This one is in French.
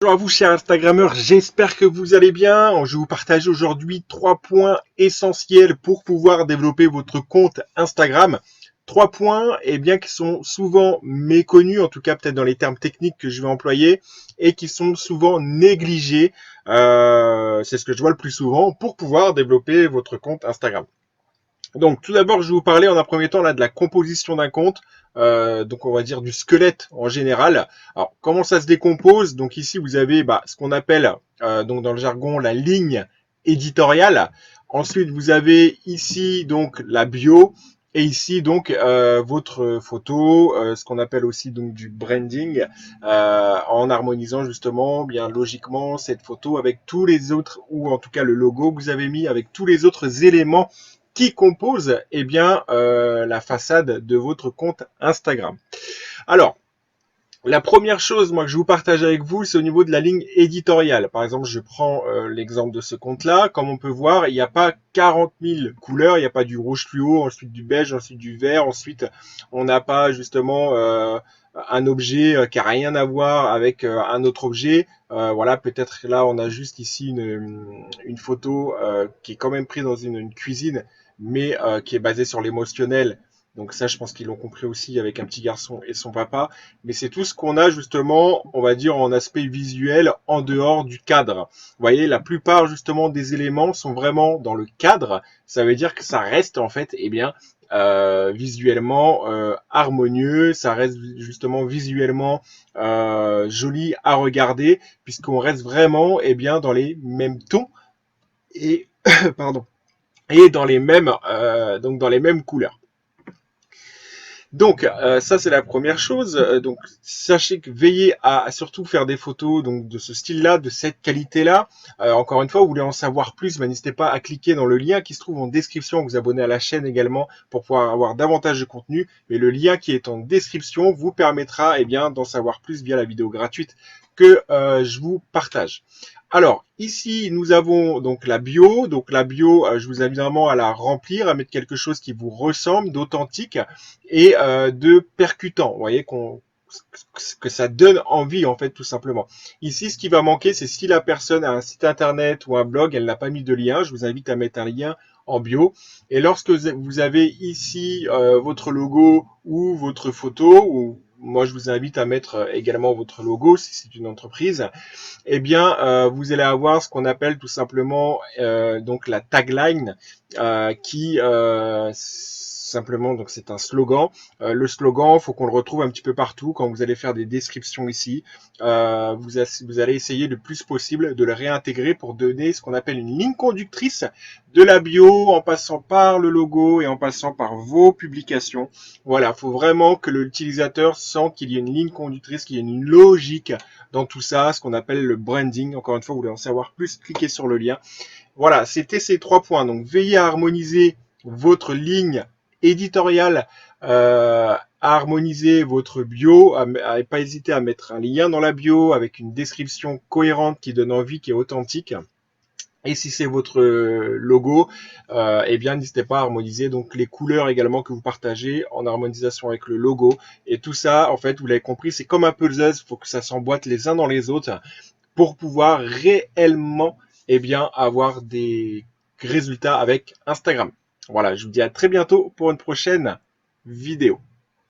Bonjour à vous chers Instagrammeurs, j'espère que vous allez bien. Je vais vous partager aujourd'hui 3 points essentiels pour pouvoir développer votre compte Instagram. 3 points bien, qui sont souvent méconnus, en tout cas peut-être dans les termes techniques que je vais employer, et qui sont souvent négligés. C'est ce que je vois le plus souvent pour pouvoir développer votre compte Instagram. Donc tout d'abord, je vais vous parler en un premier temps là de la composition d'un compte, donc on va dire du squelette en général. Alors comment ça se décompose? Donc ici vous avez ce qu'on appelle donc dans le jargon la ligne éditoriale. Ensuite vous avez ici donc la bio et ici donc votre photo, ce qu'on appelle aussi donc du branding, en harmonisant justement bien logiquement cette photo avec tous les autres, ou en tout cas le logo que vous avez mis avec tous les autres éléments qui compose la façade de votre compte Instagram. Alors, la première chose moi que je vous partage avec vous, c'est au niveau de la ligne éditoriale. Par exemple, je prends l'exemple de ce compte-là. Comme on peut voir, il n'y a pas 40 000 couleurs. Il n'y a pas du rouge fluo, ensuite du beige, ensuite du vert. Ensuite, on n'a pas justement un objet qui a rien à voir avec un autre objet. Voilà, peut-être là, on a juste ici une photo qui est quand même prise dans une cuisine, mais qui est basée sur l'émotionnel. Donc ça, je pense qu'ils l'ont compris aussi avec un petit garçon et son papa. Mais c'est tout ce qu'on a justement, on va dire, en aspect visuel en dehors du cadre. Vous voyez, la plupart justement des éléments sont vraiment dans le cadre. Ça veut dire que ça reste en fait, visuellement harmonieux. Ça reste justement visuellement joli à regarder, puisqu'on reste vraiment dans les mêmes tons et pardon, et dans les mêmes donc dans les mêmes couleurs. Donc ça c'est la première chose. Donc sachez que veillez à surtout faire des photos donc de ce style-là, de cette qualité-là. Encore une fois, vous voulez en savoir plus, n'hésitez pas à cliquer dans le lien qui se trouve en description, vous abonner à la chaîne également pour pouvoir avoir davantage de contenu. Mais le lien qui est en description vous permettra d'en savoir plus via la vidéo gratuite que je vous partage. Alors, ici, nous avons donc la bio. Donc, la bio, je vous invite vraiment à la remplir, à mettre quelque chose qui vous ressemble, d'authentique et de percutant. Vous voyez que ça donne envie, en fait, tout simplement. Ici, ce qui va manquer, c'est si la personne a un site internet ou un blog, elle n'a pas mis de lien. Je vous invite à mettre un lien en bio. Et lorsque vous avez ici votre logo ou votre photo, ou moi je vous invite à mettre également votre logo si c'est une entreprise, vous allez avoir ce qu'on appelle tout simplement donc la tagline qui simplement donc c'est un slogan. Le slogan, faut qu'on le retrouve un petit peu partout quand vous allez faire des descriptions ici. Vous allez essayer le plus possible de le réintégrer pour donner ce qu'on appelle une ligne conductrice de la bio, en passant par le logo et en passant par vos publications. Voilà, faut vraiment que l'utilisateur sent qu'il y a une ligne conductrice, qu'il y a une logique dans tout ça, ce qu'on appelle le branding. Encore une fois, vous voulez en savoir plus, cliquez sur le lien. Voilà, c'était ces 3 points. Donc, veillez à harmoniser votre ligne éditoriale, à harmoniser votre bio, à pas hésiter à mettre un lien dans la bio avec une description cohérente qui donne envie, qui est authentique. Et si c'est votre logo, n'hésitez pas à harmoniser donc les couleurs également que vous partagez en harmonisation avec le logo. Et tout ça, en fait, vous l'avez compris, c'est comme un puzzle, il faut que ça s'emboîte les uns dans les autres pour pouvoir réellement avoir des résultats avec Instagram. Voilà, je vous dis à très bientôt pour une prochaine vidéo.